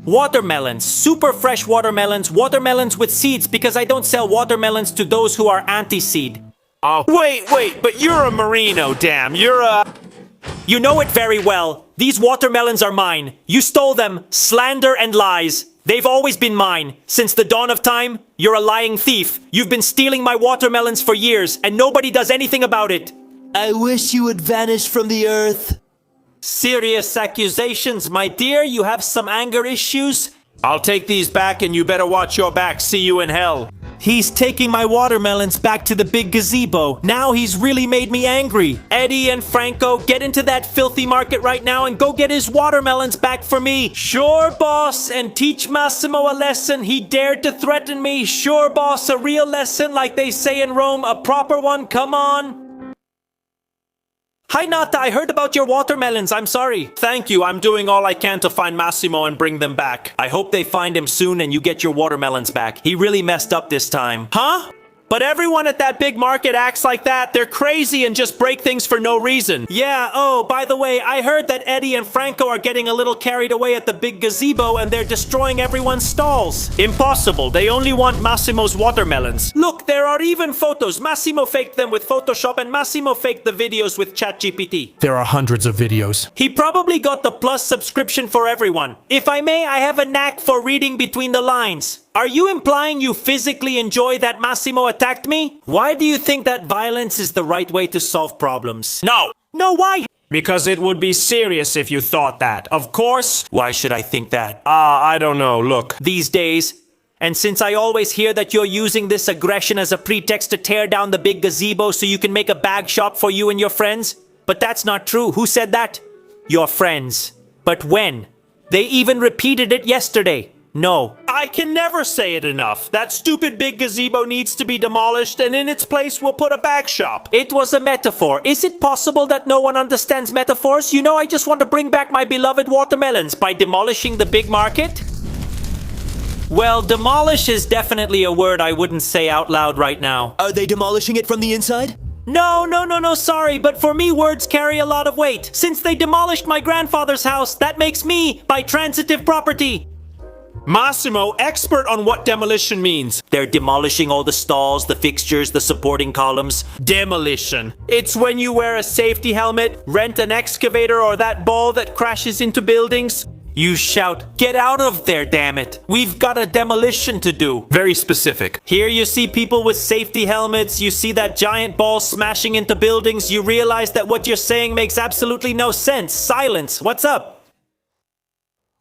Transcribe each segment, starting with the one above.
Watermelons, super fresh watermelons, watermelons with seeds because I don't sell watermelons to those who are anti-seed. Oh, wait, but you're a Merino, damn, you're a... You know it very well. These watermelons are mine. You stole them. Slander and lies. They've always been mine. Since the dawn of time, you're a lying thief. You've been stealing my watermelons for years, and nobody does anything about it. I wish you would vanish from the earth. Serious accusations, my dear. You have some anger issues? I'll take these back and you better watch your back. See you in hell. He's taking my watermelons back to the big gazebo. Now he's really made me angry. Eddie and Franco, get into that filthy market right now and go get his watermelons back for me. Sure, boss, and teach Massimo a lesson. He dared to threaten me. Sure, boss, a real lesson like they say in Rome. A proper one, come on. Hi, Nata, I heard about your watermelons. I'm sorry. Thank you. I'm doing all I can to find Massimo and bring them back. I hope they find him soon and you get your watermelons back. He really messed up this time. Huh? But everyone at that big market acts like that. They're crazy and just break things for no reason. Yeah, oh, by the way, I heard that Eddie and Franco are getting a little carried away at the big gazebo and they're destroying everyone's stalls. Impossible. They only want Massimo's watermelons. Look, there are even photos. Massimo faked them with Photoshop and Massimo faked the videos with ChatGPT. There are hundreds of videos. He probably got the Plus subscription for everyone. If I may, I have a knack for reading between the lines. Are you implying you physically enjoy that Massimo attacked me? Why do you think that violence is the right way to solve problems? No! No, why? Because it would be serious if you thought that. Of course. Why should I think that? I don't know. Look. These days, and since I always hear that you're using this aggression as a pretext to tear down the big gazebo so you can make a bag shop for you and your friends, but that's not true. Who said that? Your friends. But when? They even repeated it yesterday. No. I can never say it enough. That stupid big gazebo needs to be demolished and in its place we'll put a bag shop. It was a metaphor. Is it possible that no one understands metaphors? You know, I just want to bring back my beloved watermelons by demolishing the big market. Well, demolish is definitely a word I wouldn't say out loud right now. Are they demolishing it from the inside? No, sorry, but for me words carry a lot of weight. Since they demolished my grandfather's house, that makes me by transitive property. Massimo, expert on what demolition means. They're demolishing all the stalls, the fixtures, the supporting columns. Demolition. It's when you wear a safety helmet, rent an excavator or that ball that crashes into buildings. You shout, get out of there, damn it. We've got a demolition to do. Very specific. Here you see people with safety helmets. You see that giant ball smashing into buildings. You realize that what you're saying makes absolutely no sense. Silence. What's up?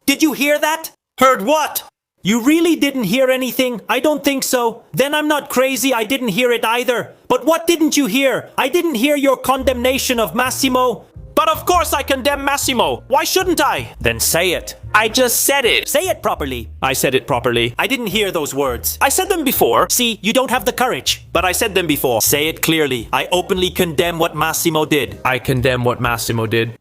Did you hear that? Heard what? You really didn't hear anything? I don't think so. Then I'm not crazy. I didn't hear it either. But what didn't you hear? I didn't hear your condemnation of Massimo. But of course I condemn Massimo. Why shouldn't I? Then say it. I just said it. Say it properly. I said it properly. I didn't hear those words. I said them before. See, you don't have the courage. But I said them before. Say it clearly. I openly condemn what Massimo did. I condemn what Massimo did.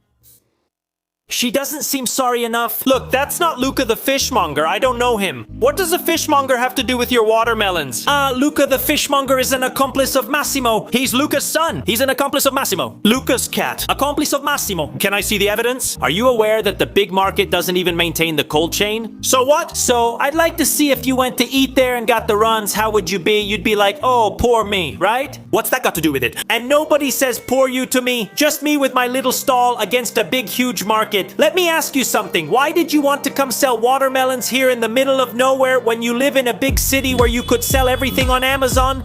She doesn't seem sorry enough. Look, that's not Luca the fishmonger. I don't know him. What does a fishmonger have to do with your watermelons? Luca the fishmonger is an accomplice of Massimo. He's Luca's son. He's an accomplice of Massimo. Luca's cat. Accomplice of Massimo. Can I see the evidence? Are you aware that the big market doesn't even maintain the cold chain? So what? So, I'd like to see if you went to eat there and got the runs, how would you be? You'd be like, oh, poor me, right? What's that got to do with it? And nobody says poor you to me. Just me with my little stall against a big, huge market. Let me ask you something. Why did you want to come sell watermelons here in the middle of nowhere when you live in a big city where you could sell everything on Amazon?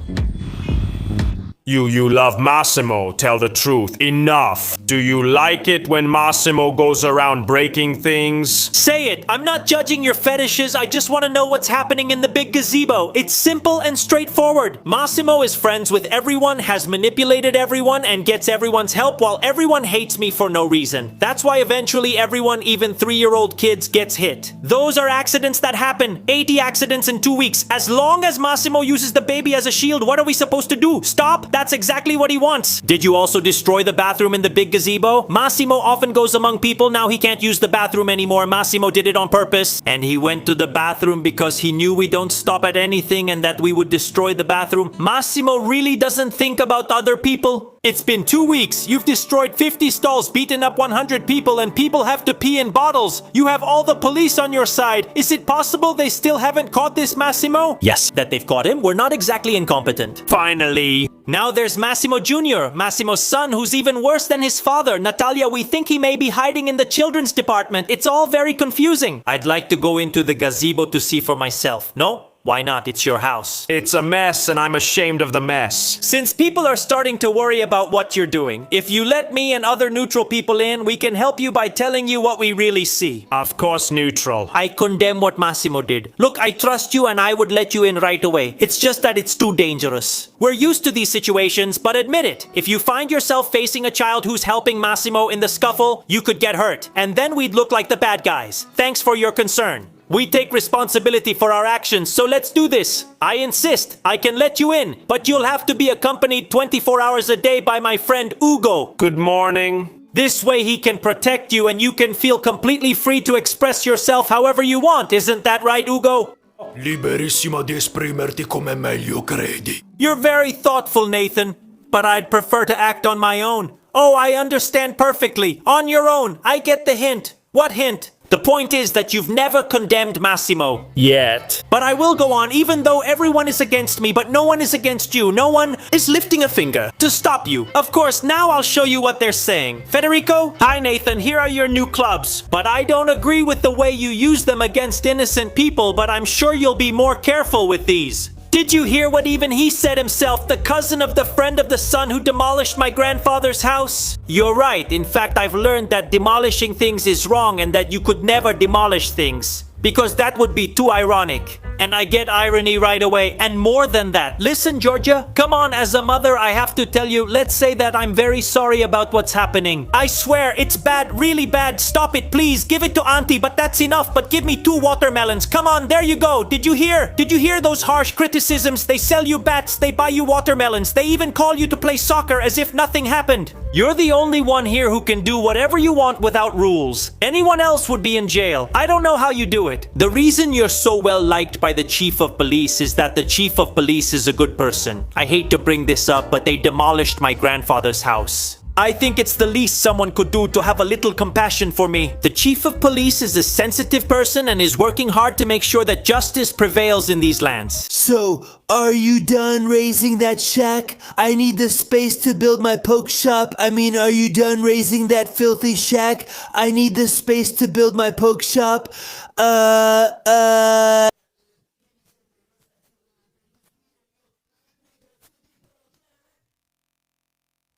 You love Massimo, tell the truth. Enough. Do you like it when Massimo goes around breaking things? Say it. I'm not judging your fetishes. I just want to know what's happening in the big gazebo. It's simple and straightforward. Massimo is friends with everyone, has manipulated everyone, and gets everyone's help while everyone hates me for no reason. That's why eventually everyone, even 3-year-old kids, gets hit. Those are accidents that happen. 80 accidents in 2 weeks. As long as Massimo uses the baby as a shield, what are we supposed to do? Stop? That's exactly what he wants. Did you also destroy the bathroom in the big gazebo? Massimo often goes among people. Now he can't use the bathroom anymore. Massimo did it on purpose. And he went to the bathroom because he knew we don't stop at anything and that we would destroy the bathroom. Massimo really doesn't think about other people. It's been 2 weeks. You've destroyed 50 stalls, beaten up 100 people, and people have to pee in bottles. You have all the police on your side. Is it possible they still haven't caught this Massimo? Yes, that they've caught him. We're not exactly incompetent. Finally. Now there's Massimo Jr., Massimo's son, who's even worse than his father. Natalia, we think he may be hiding in the children's department. It's all very confusing. I'd like to go into the gazebo to see for myself. No? Why not? It's your house. It's a mess and I'm ashamed of the mess. Since people are starting to worry about what you're doing, if you let me and other neutral people in, we can help you by telling you what we really see. Of course, neutral. I condemn what Massimo did. Look, I trust you and I would let you in right away. It's just that it's too dangerous. We're used to these situations, but admit it. If you find yourself facing a child who's helping Massimo in the scuffle, you could get hurt. And then we'd look like the bad guys. Thanks for your concern. We take responsibility for our actions, so let's do this. I insist. I can let you in, but you'll have to be accompanied 24 hours a day by my friend Ugo. Good morning. This way he can protect you and you can feel completely free to express yourself however you want. Isn't that right, Ugo? Liberissimo di esprimerti come meglio credi. You're very thoughtful, Nathan, but I'd prefer to act on my own. Oh, I understand perfectly. On your own. I get the hint. What hint? The point is that you've never condemned Massimo. Yet. But I will go on even though everyone is against me, but no one is against you. No one is lifting a finger to stop you. Of course, now I'll show you what they're saying. Federico? Hi, Nathan. Here are your new clubs. But I don't agree with the way you use them against innocent people, but I'm sure you'll be more careful with these. Did you hear what even he said himself, the cousin of the friend of the son who demolished my grandfather's house? You're right. In fact, I've learned that demolishing things is wrong and that you could never demolish things. Because that would be too ironic. And I get irony right away. And more than that, listen, Georgia, come on, as a mother, I have to tell you, let's say that I'm very sorry about what's happening. I swear, it's bad, really bad. Stop it, please. Give it to Auntie, but that's enough. But give me 2 watermelons. Come on, there you go. Did you hear? Did you hear those harsh criticisms? They sell you bats, they buy you watermelons. They even call you to play soccer as if nothing happened. You're the only one here who can do whatever you want without rules. Anyone else would be in jail. I don't know how you do it. The reason you're so well liked by the chief of police is that the chief of police is a good person. I hate to bring this up, but they demolished my grandfather's house. I think it's the least someone could do to have a little compassion for me. The chief of police is a sensitive person and is working hard to make sure that justice prevails in these lands. So, are you done raising that shack? I need the space to build my poke shop. I mean, are you done raising that filthy shack? I need the space to build my poke shop.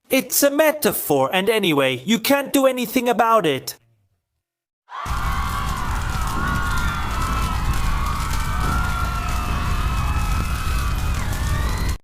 It's a metaphor, and anyway, you can't do anything about it.